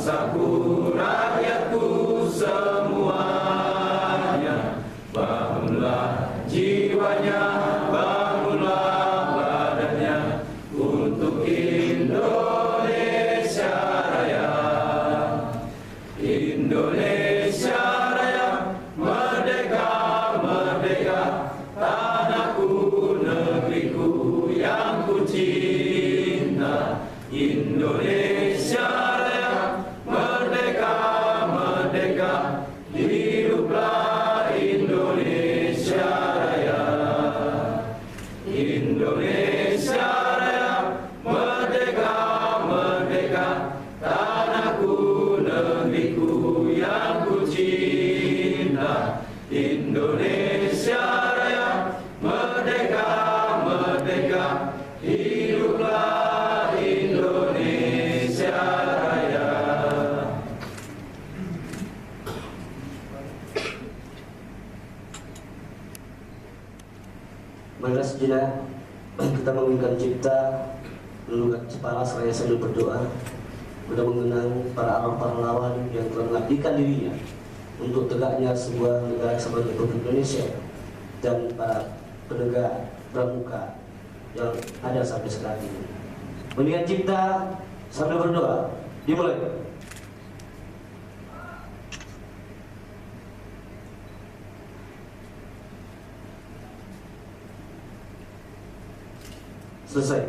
bangsaku, rakyatku semuanya. Bangunlah jiwanya, bangunlah badannya untuk Indonesia Raya. Indonesia Raya, merdeka, merdeka, tanahku, negeriku yang ku cinta. Indonesia Raya, merdeka, merdeka, hiduplah Indonesia Raya. Indonesia Raya, merdeka, merdeka, tanahku, negeriku yang ku cinta. Indonesia Raya, merdeka, merdeka, hiduplah Indonesia Raya. Marilah sejenak kita mengingat cipta, menundukkan kepala seraya sambil berdoa, untuk mengenang para pahlawan yang telah mengabdikan dirinya untuk tegaknya sebuah negara sebagai Republik Indonesia, dan para penegak pramuka yang ada sampai sekarang ini. Mengingat cipta sambil berdoa, dimulai. Selesai.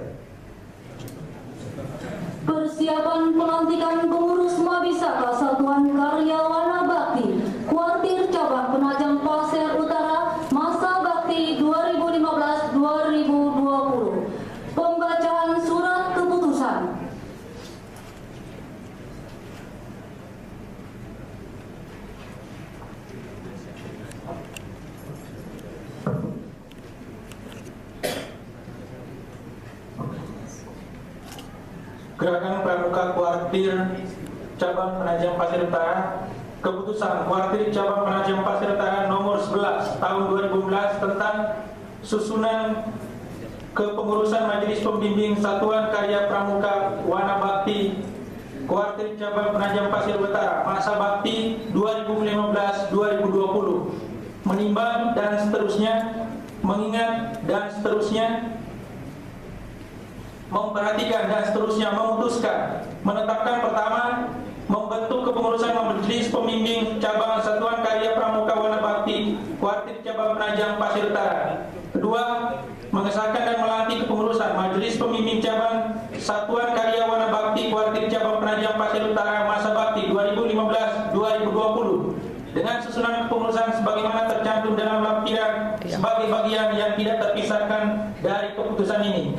Persiapan pelantikan pengurus Mabisaka Satuan Karya Wana Bakti Kuartir Cabang Penajam Pasir Utara masa bakti 2015-2020. Pembacaan surat keputusan. Gerakan Pramuka Kuartir Cabang Penajam Pasir Utara. Keputusan Kuartir Cabang Penajam Pasir Utara nomor 11 tahun 2011 tentang susunan kepengurusan Majelis Pembimbing Satuan Karya Pramuka Wana Bakti Kuartir Cabang Penajam Pasir Utara masa bakti 2015-2020. Menimbang dan seterusnya, mengingat dan seterusnya, memperhatikan dan seterusnya, memutuskan, menetapkan pertama, membentuk kepengurusan Majelis Pembimbing Cabang Satuan Karya Pramuka Wana Bakti Kuartir Cabang Penajam Pasir Utara. Kedua, mengesahkan dan melantik kepengurusan Majelis Pembimbing Cabang Satuan Karya Wana Bakti Kuartir Cabang Penajam Pasir Utara masa bakti 2015-2020 dengan susunan kepengurusan sebagaimana tercantum dalam lampiran sebagai bagian yang tidak terpisahkan dari keputusan ini.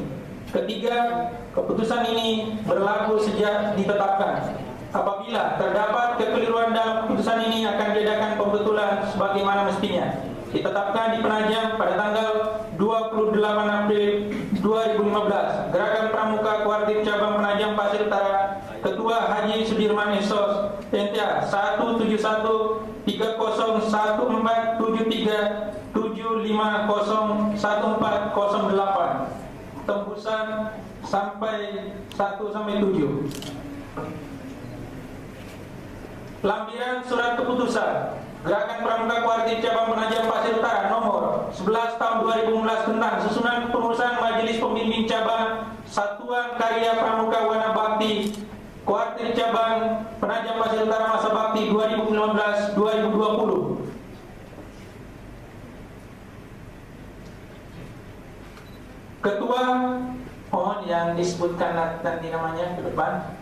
Ketiga, keputusan ini berlaku sejak ditetapkan. Apabila terdapat kekeliruan dalam keputusan ini akan diadakan pembetulan sebagaimana mestinya. Ditetapkan di Penajam pada tanggal 28 April 2015. Gerakan Pramuka Kuartir Cabang Penajam Pasir Utara, Ketua Haji Sudirman Esos, NTA 171 301473 7501408. Tembusan sampai 1 sampai 7. Lampiran surat keputusan Gerakan Pramuka Kuartir Cabang Penajam Pasir Utara nomor 11 tahun 2015 tentang susunan pengurusan Majelis Pembimbing Cabang Satuan Karya Pramuka Wana Bakti Kuartir Cabang Penajam Pasir Utara masa bakti 2015-2020. Ketua, mohon yang disebutkan nanti namanya ke depan.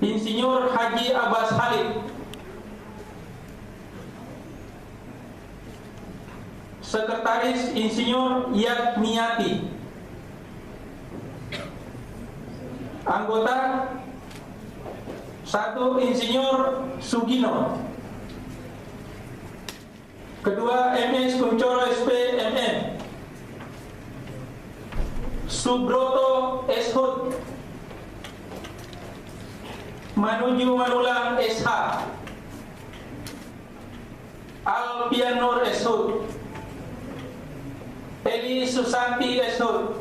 Insinyur Haji Abbas Khalid. Sekretaris Insinyur Yatmiyati. Anggota 1 Insinyur Sugino. Kedua MS Kuncoro SP MM. Subroto Eshut. Manuju Manulang SH. Alpianur Eshut. Eli Susanti Eshut.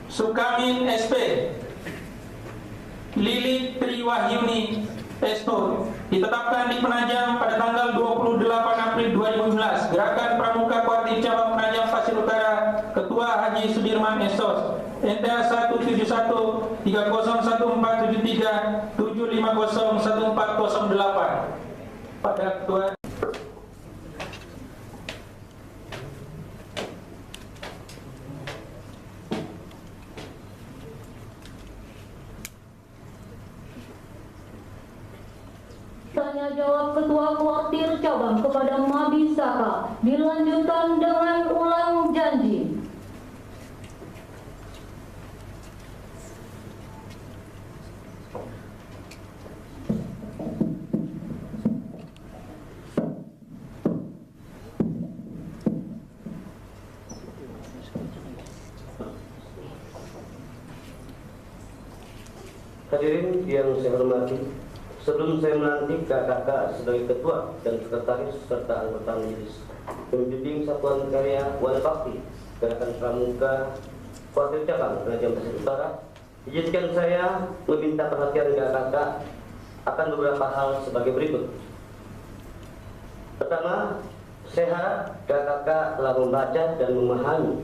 Sukamin SP. Wahyuni Testo ditetapkan di Penajam pada tanggal 28 April 2011. Gerakan Pramuka Kuartir Cabang Penajam Pasir Utara, Ketua Haji Sudirman Esos, NTA 171 301473 750 1408. Pada Ketua Tanya jawab Ketua Kuartir Cabang kepada Mabisaka dilanjutkan dengan ulang janji. Hadirin yang saya hormati, sebelum saya melantik kakak sebagai ketua dan sekretaris serta anggota majelis pembimbing Satuan Karya Wanabakti Gerakan Pramuka Kuartir Cabang Penajam Pasir Utara, izinkan saya meminta perhatian kakak akan beberapa hal sebagai berikut. Pertama, saya harap kakak telah membaca dan memahami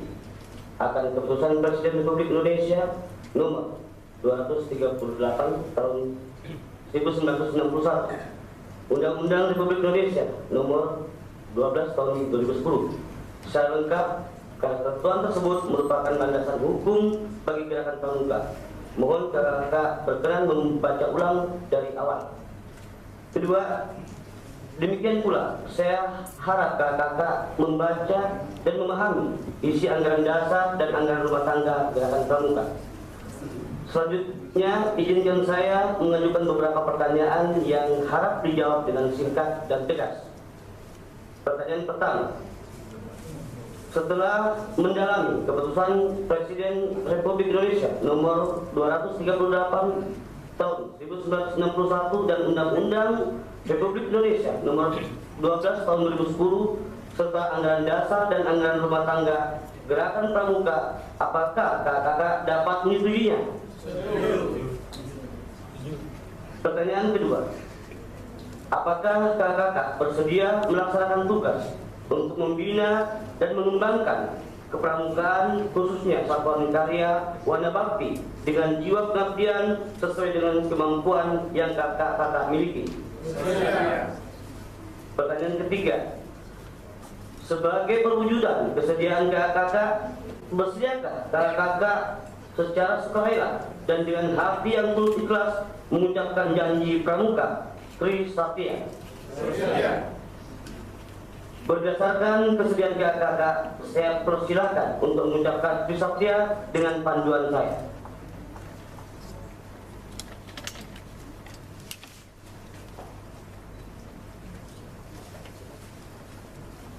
akan keputusan Presiden Republik Indonesia nomor 238 tahun 1961, Undang-Undang Republik Indonesia nomor 12 tahun 2010. Secara lengkap, karena ketentuan tersebut merupakan landasan hukum bagi gerakan pramuka. Mohon kakak berkenan membaca ulang dari awal. Kedua, demikian pula saya harap kakak membaca dan memahami isi anggaran dasar dan anggaran rumah tangga gerakan pramuka. Selanjutnya, izinkan saya mengajukan beberapa pertanyaan yang harap dijawab dengan singkat dan tegas. Pertanyaan pertama, setelah mendalami keputusan Presiden Republik Indonesia nomor 238 tahun 1961 dan Undang-Undang Republik Indonesia nomor 12 tahun 2010 serta anggaran dasar dan anggaran rumah tangga gerakan pramuka, apakah kakak dapat menyetujuinya? Pertanyaan kedua, apakah kakak bersedia melaksanakan tugas untuk membina dan mengembangkan kepramukaan khususnya Satuan Karya Wanabakti dengan jiwa pengabdian sesuai dengan kemampuan yang kakak miliki? Pertanyaan ketiga, sebagai perwujudan kesediaan kakak, bersediakah kakak secara sukarela dan dengan hati yang tulus ikhlas mengucapkan janji pramuka Tri Satya? Berdasarkan kesediaan kakak, saya persilakan untuk mengucapkan Tri Satya dengan panduan saya.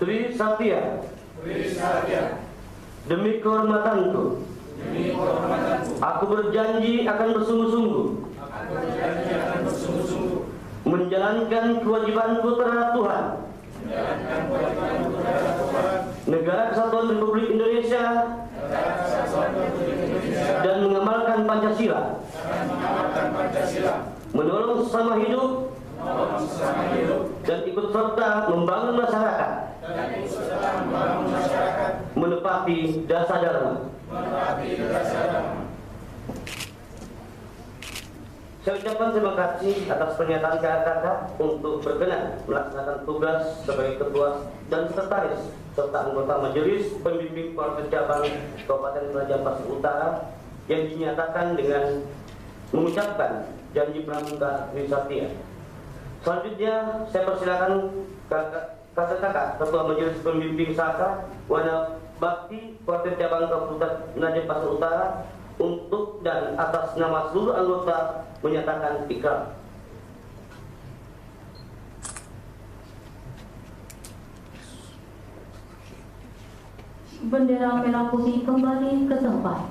Tri Satya. Demi kehormatanku, aku berjanji akan bersungguh-sungguh menjalankan kewajibanku terhadap Tuhan, Negara Kesatuan Republik Indonesia, dan mengamalkan Pancasila, menolong sesama hidup, dan ikut serta membangun masyarakat, menepati dasar dharma. Saya ucapkan terima kasih atas pernyataan kakak untuk berkenan melaksanakan tugas sebagai ketua dan sekretaris serta anggota majelis pembimbing Kuartir Cabang Kabupaten Penajam Pasir Utara yang dinyatakan dengan mengucapkan janji pramuka Tri Satya. Selanjutnya saya persilakan kakak Ketua Majelis Pembimbing Saka Wanabakti Kuartir Cabang Kabupaten Penajam Pasir Utara untuk dan atas nama seluruh anggota menyatakan ikrar. Bendera merah putih kembali ke tempat.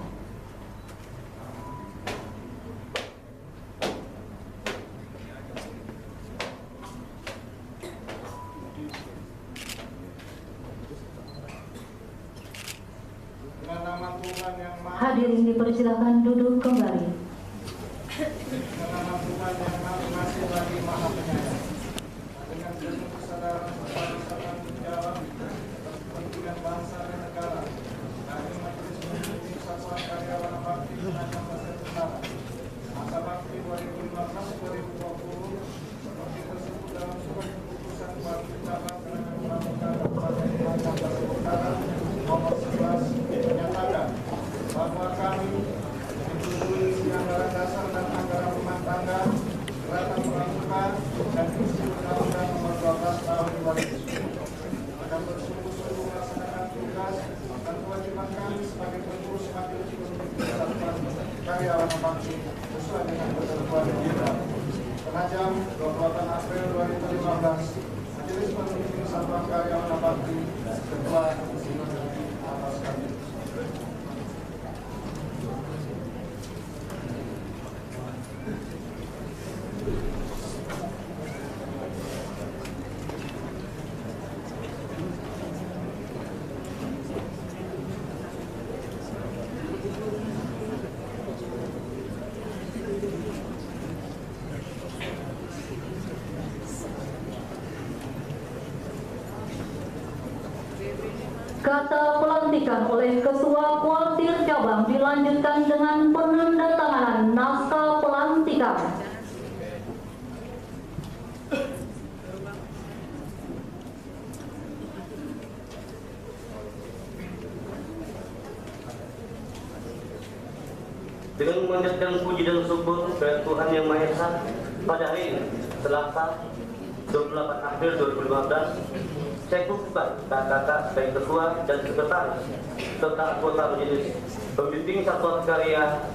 Hadirin dipersilakan duduk kembali. Tuhan yang masing-masing lagi Maha Penyayang. Dengan penuh kesadaran serta menjawab atas kepentingan bangsa dan negara, kami majelis membimbing Satuan Karyawan Bakti Penajam Pasir Utara masa bakti 2015-2020 seperti tersebut dalam surat keputusan Bakti Cabang Penajam Pramuka Kabupaten Penajam Pasir Utara nomor 11 menyatakan bahwa kami menyetujui anggaran dasar dan anggaran rumah tangga, gerakan pramuka dan isi undang-undang nomor 12 tahun 2010 akan bersungguh-sungguh melaksanakan tugas dan kewajiban kami sebagai pengurus majelis Satuan Karyawan Bakti sesuai dengan ketentuan kita. Penajam 28 April 2015, Majelis Pemimpin Satuan Karyawan Bakti, Ketua atas kami. Kata pelantikan oleh Ketua Kuartir Cabang dilanjutkan dengan penandatanganan naskah pelantikan. Dengan memanjatkan puji dan syukur kepada Tuhan Yang Maha Esa, pada hari ini, Selasa 28 April 2015, saya kukuhkan kakak-kakak sebagai ketua dan sekretaris serta anggota majelis pembimbing Satuan Karya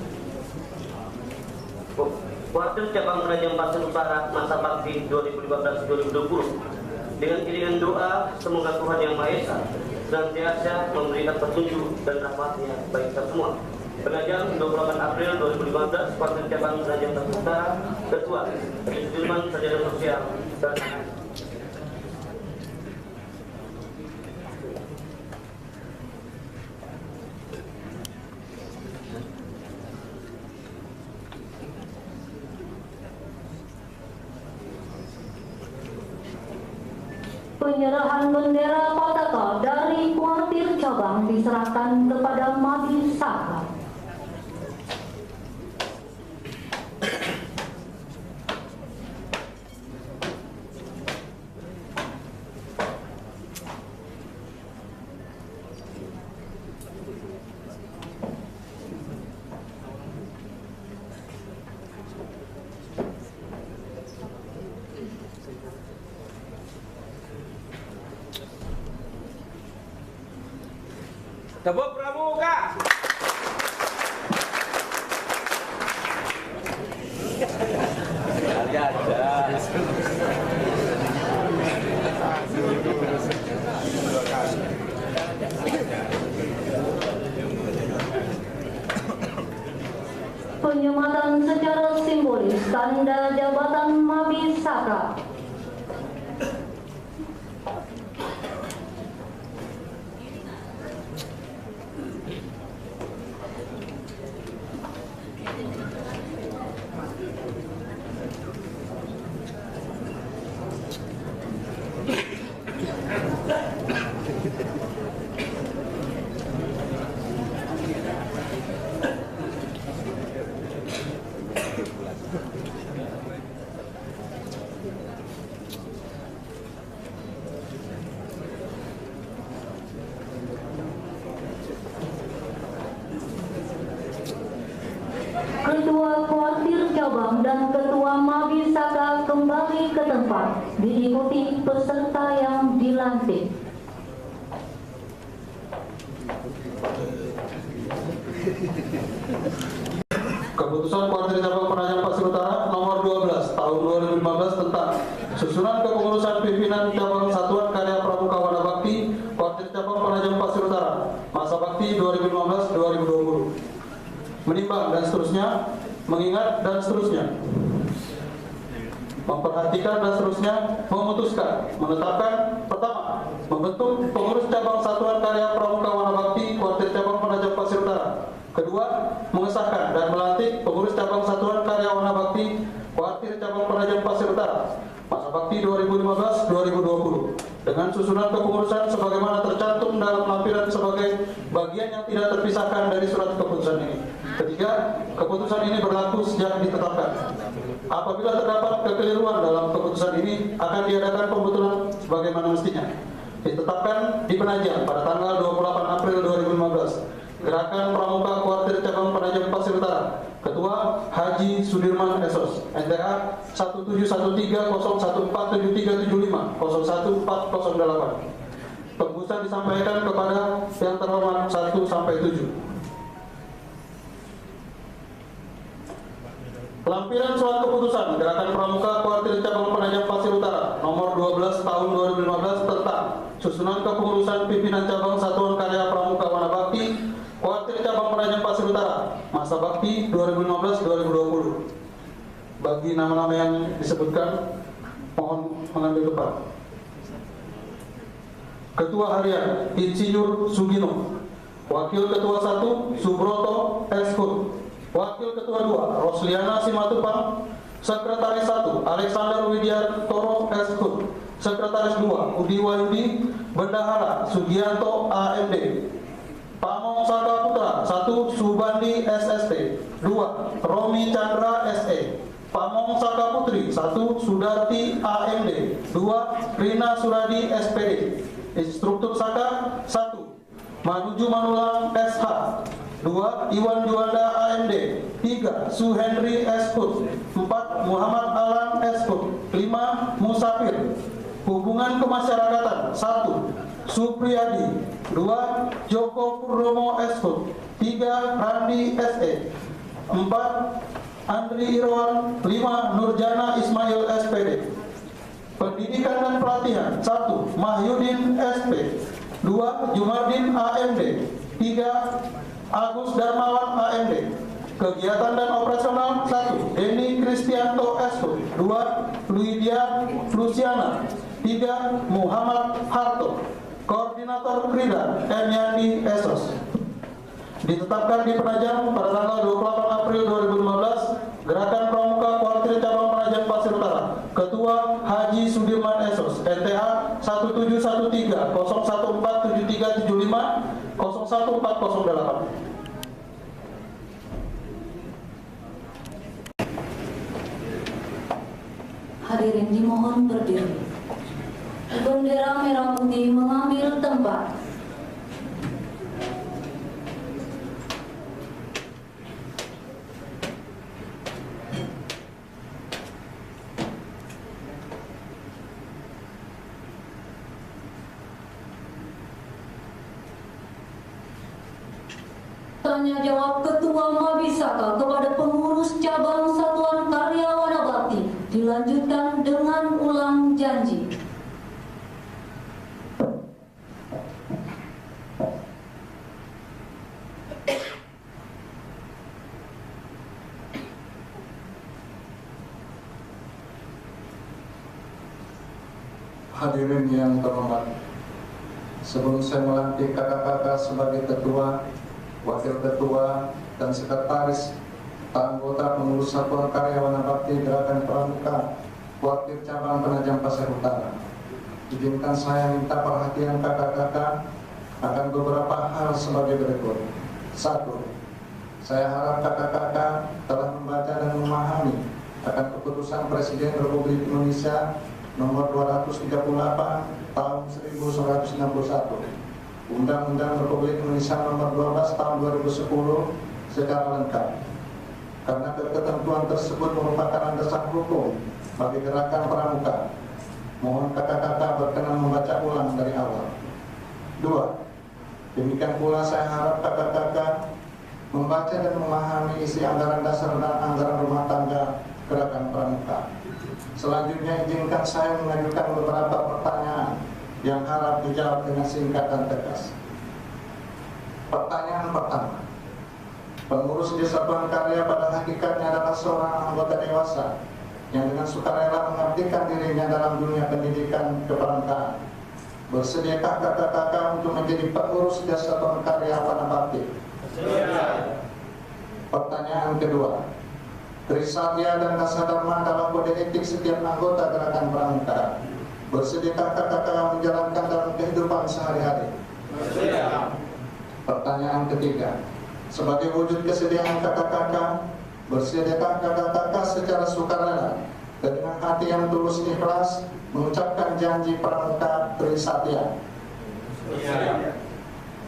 Kuartir Cabang Penajam Pasir Utara masa bakti 2015-2020 dengan iringan doa semoga Tuhan Yang Maha Esa senantiasa memberikan petunjuk dan rahmatnya bagi kita semua. Penajam 28 April 2015, Kuartir Cabang Penajam Pasir Utara, Ketua Sudirman Sarjana Sosial dan Penyerahan bendera Pataka dari Kuartir Cabang diserahkan kepada Madi Saka. Tepuk pramuka. Penyematan secara simbolis tanda jabatan Madi Saka. Ketua Kuartir Cabang dan Ketua Madi Saka kembali ke tempat, diikuti peserta yang dilantik. Keputusan Kuartir Cabang Penajam Pasir Utara nomor 12 tahun 2015 tentang susunan kepengurusan pimpinan cabang Satuan Karya Pramuka Wana Bakti Kuartir Cabang Penajam Pasir Utara masa bakti 2015-2020. Menimbang dan seterusnya, mengingat dan seterusnya, memperhatikan dan seterusnya, memutuskan, menetapkan. Pertama, membentuk pengurus cabang Satuan Karya Pramuka Wana Bakti Kuartir Cabang Penajam Pasir Utara. Kedua, mengesahkan dan melantik pengurus cabang Satuan Karya Wana Bakti Kuartir Bakti 2015-2020 dengan susunan kepengurusan sebagaimana tercantum dalam lampiran sebagai bagian yang tidak terpisahkan dari surat keputusan ini. Ketiga, keputusan ini berlaku sejak ditetapkan. Apabila terdapat kekeliruan dalam keputusan ini, akan diadakan pembetulan sebagaimana mestinya. Ditetapkan di Penajam pada tanggal 28 April 2015. Gerakan Pramuka Kuartir Cabang Penajam Pasir Utara. Ketua Haji Sudirman Esos, NTA 171304737501408. Tembusan disampaikan kepada yang terhormat 1-7. Lampiran surat keputusan Gerakan Pramuka Kuartir Cabang Penajam Pasir Utara nomor 12 tahun 2015 tentang susunan kepengurusan pimpinan cabang Satuan Karya Pramuka Wanabakti Kuartir Cabang Penajam Pasir Utara masa bakti 2015-2020. Bagi nama-nama yang disebutkan, mohon mengambil tempat. Ketua Harian Insinyur Sugino, Wakil Ketua 1 Subroto Eskut, Wakil Ketua 2 Rosliana Simatupang, Sekretaris 1 Alexander Widiantoro Eskut, Sekretaris 2 Udi Wahyudi, Bendahara Sugianto AMD, Pamong Saka Putra 1 Subandi SST, 2 Romi Chandra SE, Pamong Saka Putri 1 Sudarti AMD, 2 Rina Suradi SPD, Instruktur Saka 1 Manuju Manulang SH, 2 Iwan Juanda AMD, 3 Su Henry Eskut, 4 Muhammad Alan Eskut, 5 Musafir. Hubungan Kemasyarakatan 1 Supriyadi, 2 Joko Purnomo Eskut, 3 Randi SE, 4 Andri Irwan, 5 Nurjana Ismail SPD. Pendidikan dan pelatihan 1 Mahyudin SP, 2 Jumardin AMD, 3 Agus Darmawan AMD. Kegiatan dan operasional 1 Denny Kristianto Eskut, 2 Luidia Luciana, 3 Muhammad Harto. Koordinator Krida M. Yandi Esos. Ditetapkan di Penajam pada tanggal 28 April 2015 Gerakan Pramuka Kuartir Cabang Penajam Pasir Utara. Ketua Haji Sudirman Esos, NTA 17130147375011408. Hadirin dimohon berdiri. Bendera merah putih mengambil tempat. Tanya jawab Ketua Mabisaka kepada pengurus cabang Satuan Karya Wanabakti dilanjutkan dengan ulang janji. Hadirin yang terhormat, sebelum saya melantik kakak-kakak sebagai ketua, wakil ketua, dan sekretaris anggota pengurus Satuan Karya Wanabakti Gerakan Pramuka Kuartir Cabang Penajam Pasir Utara, izinkan saya minta perhatian kakak-kakak akan beberapa hal sebagai berikut. 1. Saya harap kakak-kakak telah membaca dan memahami akan keputusan Presiden Republik Indonesia nomor 238 tahun 1961, Undang-Undang Republik Indonesia nomor 12 tahun 2010 secara lengkap. Karena ketentuan tersebut merupakan landasan hukum bagi gerakan pramuka, mohon kakak-kakak berkenan membaca ulang dari awal. 2. Demikian pula saya harap kakak-kakak membaca dan memahami isi anggaran dasar dan anggaran rumah tangga gerakan pramuka. Selanjutnya izinkan saya mengajukan beberapa pertanyaan yang harap dijawab dengan singkat dan tegas. Pertanyaan pertama, pengurus di Satuan Karya pada hakikatnya adalah seorang anggota dewasa yang dengan sukarela mengabdikan dirinya dalam dunia pendidikan kepramukaan. Bersediakah kakak-kakak untuk menjadi pengurus di Satuan Karya Wanabakti? Pertanyaan kedua, Trisatya dan Dasadharma dalam kode etik setiap anggota gerakan pramuka. Bersediakah kakak menjalankan dalam kehidupan sehari-hari? Bersedia. Pertanyaan ketiga, sebagai wujud kesediaan kakak-kakak, bersediakah kakak-kakak secara sukarela dan dengan hati yang tulus ikhlas mengucapkan janji pramuka Trisatya? Bersedia.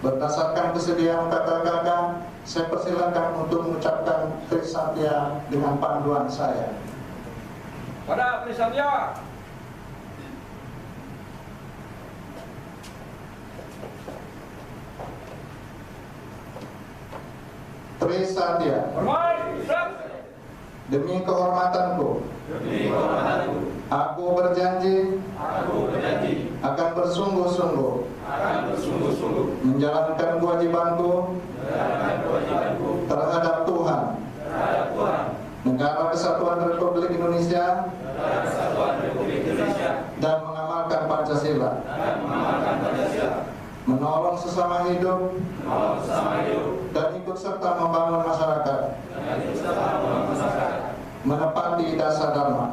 Berdasarkan kesediaan kakak-kakak, saya persilakan untuk mengucapkan Trisatya dengan panduan saya. Pada Trisatya. Trisatya. Hormat. Demi kehormatanku, Demi kehormatanku, aku berjanji akan bersungguh-sungguh menjalankan kewajibanku terhadap Tuhan, Negara Kesatuan Republik Indonesia, dan mengamalkan Pancasila, menolong sesama hidup, dan ikut serta membangun masyarakat, menepati dasar dharma.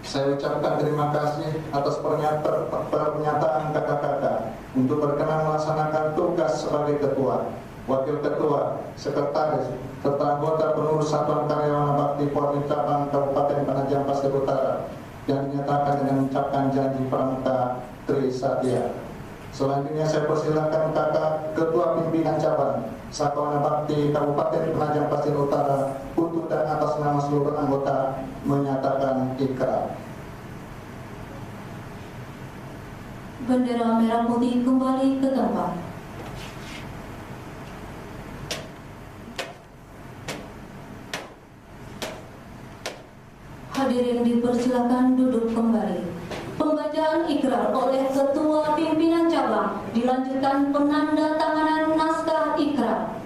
Saya ucapkan terima kasih atas pernyataan kakak-kakak untuk berkenan melaksanakan tugas sebagai ketua, wakil ketua, sekretaris, serta anggota pengurus Satuan Karyawan Bakti Polri Cabang Kabupaten Penajam Pasir Utara yang dinyatakan dengan mengucapkan janji pramuka Trisatya. Selanjutnya saya persilakan kakak Ketua Pimpinan Cabang Satuan Bakti Kabupaten Penajam Pasir Utara untuk dan atas nama seluruh anggota menyatakan ikrar. Bendera merah putih kembali ke tempat. Hadirin dipersilakan duduk kembali. Pembacaan ikrar oleh Ketua Pimpinan Cabang dilanjutkan penandatanganan naskah ikrar.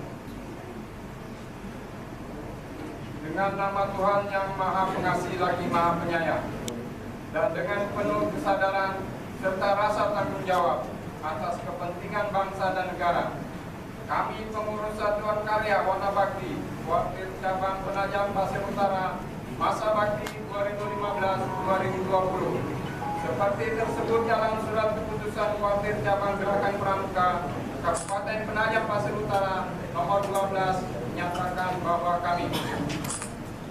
Dengan nama Tuhan yang Maha Pengasih lagi Maha Penyayang, dan dengan penuh kesadaran serta rasa tanggung jawab atas kepentingan bangsa dan negara, kami pengurus Satuan Karya Wana Bakti Wakil Cabang Penajam Pasir Utara masa bakti 2015-2020 seperti tersebut dalam surat keputusan Wakil Cabang Gerakan Pramuka Kabupaten Penajam Pasir Utara nomor 12 menyatakan bahwa kami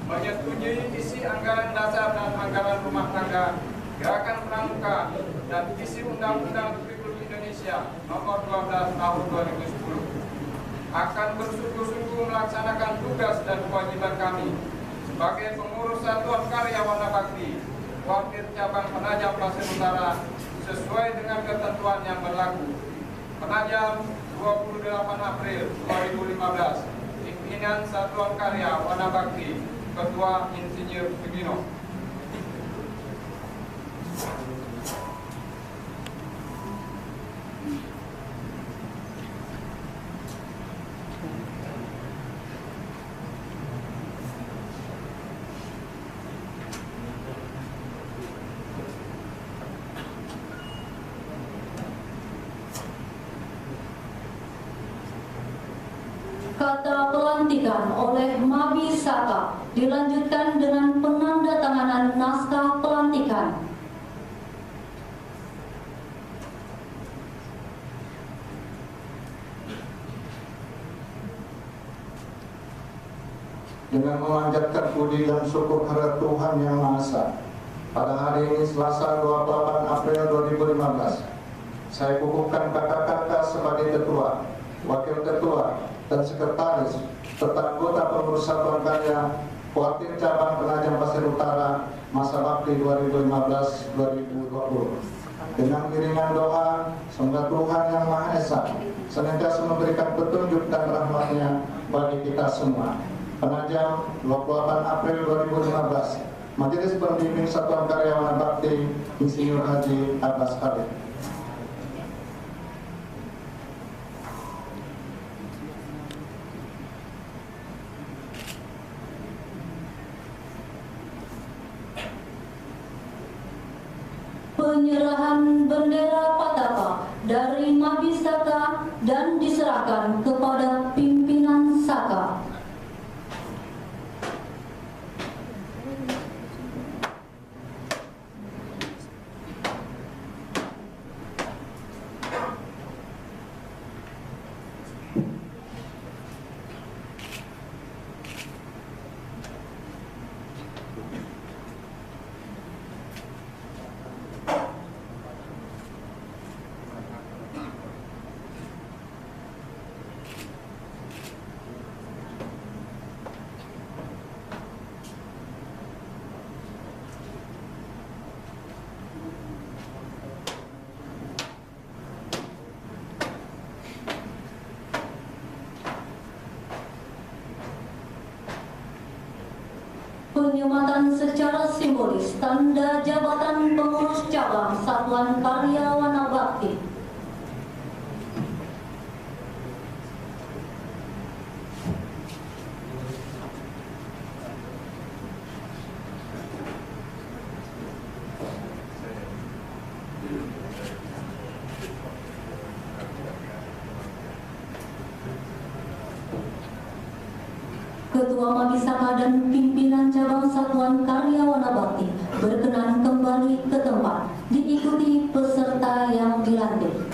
menyetujui isi anggaran dasar dan anggaran rumah tangga Gerakan Pramuka dan isi Undang-Undang Republik Indonesia nomor 12 tahun 2010, akan bersungguh-sungguh melaksanakan tugas dan kewajiban kami sebagai pengurus Satuan Karya Wana Bakti Wakil Cabang Penajam Pasir Utara sesuai dengan ketentuan yang berlaku. Penajam 28 April 2015. Pimpinan Satuan Karya Wana Bakti, Ketua Insinyur Sugino. Kata pelantikan oleh Mabi Saka dilanjutkan dengan penandatanganan naskah pelantikan. Dengan memanjatkan puji dan syukur kepada Tuhan Yang Maha Esa, pada hari ini Selasa 28 April 2015, saya kukuhkan kakak-kakak sebagai ketua, wakil ketua, dan sekretaris serta anggota pengurus Satuan Karya Wakil Cabang Penajam Pasir Utara masa bakti 2015-2020 dengan iringan doa semoga Tuhan Yang Maha Esa senantiasa memberikan petunjuk dan rahmat-Nya bagi kita semua. Penajam 28 April 2015, Majelis Pembimbing Satuan Karya Wana Bakti Insinyur Haji Abbas Khalid. Penyerahan bendera Pataka dari Mabi Saka dan diserahkan kepada penyematan secara simbolis tanda jabatan pengurus cabang Satuan Karya Wanabakti. Ketua Mabisaka dan pimpinan cabang Satuan Karya Wanabakti berkenan kembali ke tempat, diikuti peserta yang dilantik.